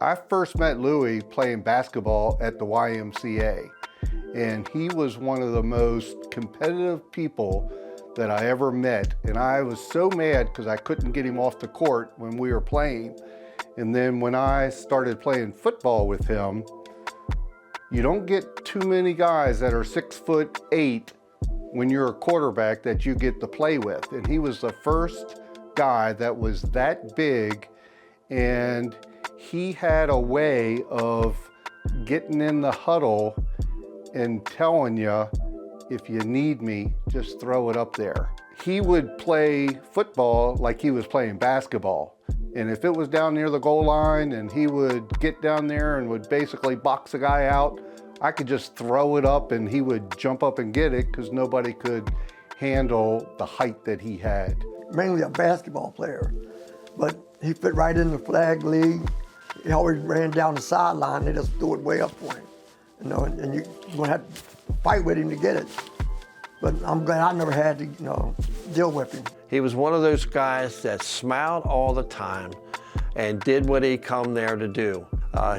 I first met Louis playing basketball at the YMCA, and he was one of the most competitive people that I ever met. And I was so mad because I couldn't get him off the court when we were playing. And then when I started playing football with him, you don't get too many guys that are 6'8" when you're a quarterback that you get to play with. And he was the first guy that was that big, and he had a way of getting in the huddle and telling you, if you need me, just throw it up there. He would play football like he was playing basketball. And if it was down near the goal line and he would get down there and would basically box a guy out, I could just throw it up and he would jump up and get it because nobody could handle the height that he had. Mainly a basketball player, but he fit right in the flag league. He always ran down the sideline. They just threw it way up for him, you know. And you're gonna have to fight with him to get it. But I'm glad I never had to, deal with him. He was one of those guys that smiled all the time and did what he come there to do.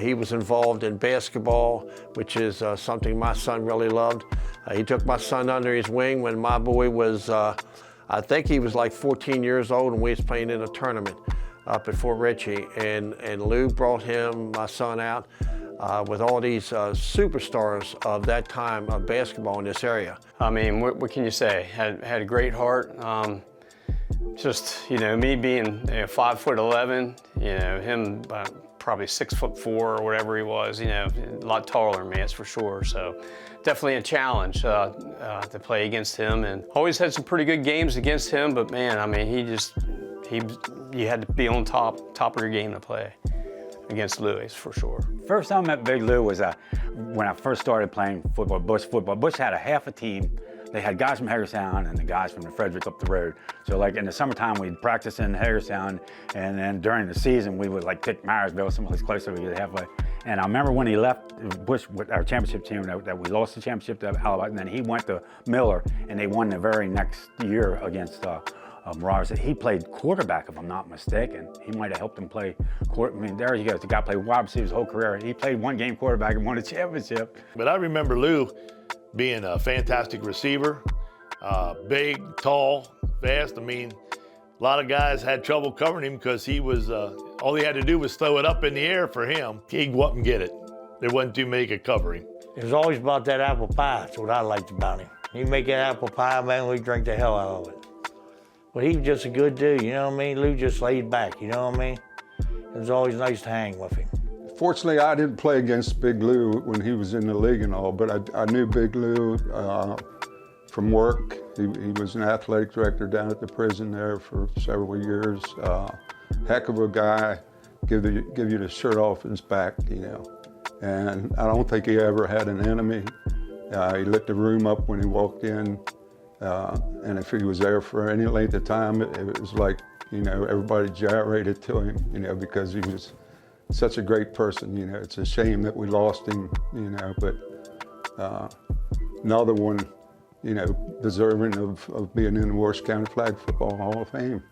He was involved in basketball, which is something my son really loved. He took my son under his wing when my boy was, I think he was like 14 years old, and we was playing in a tournament up at Fort Ritchie, and Lou brought my son out with all these superstars of that time of basketball in this area. I mean, what can you say? Had a great heart. Just, me being 5'11", him probably 6'4" or whatever he was, a lot taller than me, that's for sure. So definitely a challenge to play against him, and always had some pretty good games against him, but man, I mean, you had to be on top of your game to play against Louis, for sure. First time I met Big Lou was when I first started playing football, Bush football. Bush had a half a team. They had guys from Hagerstown and the guys from the Frederick up the road. So like in the summertime, we'd practice in Hagerstown, and then during the season, we would like pick Marysville, someplace closer, we get halfway. And I remember when he left Bush with our championship team, that we lost the championship to Alabama, and then he went to Miller, and they won the very next year against Marauders. He played quarterback, if I'm not mistaken. He might have helped him play quarterback. I mean, there you go. The guy played wide receiver his whole career. He played one game quarterback and won a championship. But I remember Lou being a fantastic receiver, big, tall, fast. I mean, a lot of guys had trouble covering him because he was, all he had to do was throw it up in the air for him. He'd go up and get it. There wasn't too many could cover him. It was always about that apple pie. That's what I liked about him. He'd make that apple pie, man, we'd drink the hell out of it. But he was just a good dude, you know what I mean? Lou just laid back, you know what I mean? It was always nice to hang with him. Fortunately, I didn't play against Big Lou when he was in the league and all, but I knew Big Lou from work. He was an athletic director down at the prison there for several years. Heck of a guy, give you the shirt off his back, And I don't think he ever had an enemy. He lit the room up when he walked in. And if he was there for any length of time, it was like, everybody gyrated to him, because he was such a great person. It's a shame that we lost him, but another one, deserving of being in the Worcester County Flag Football Hall of Fame.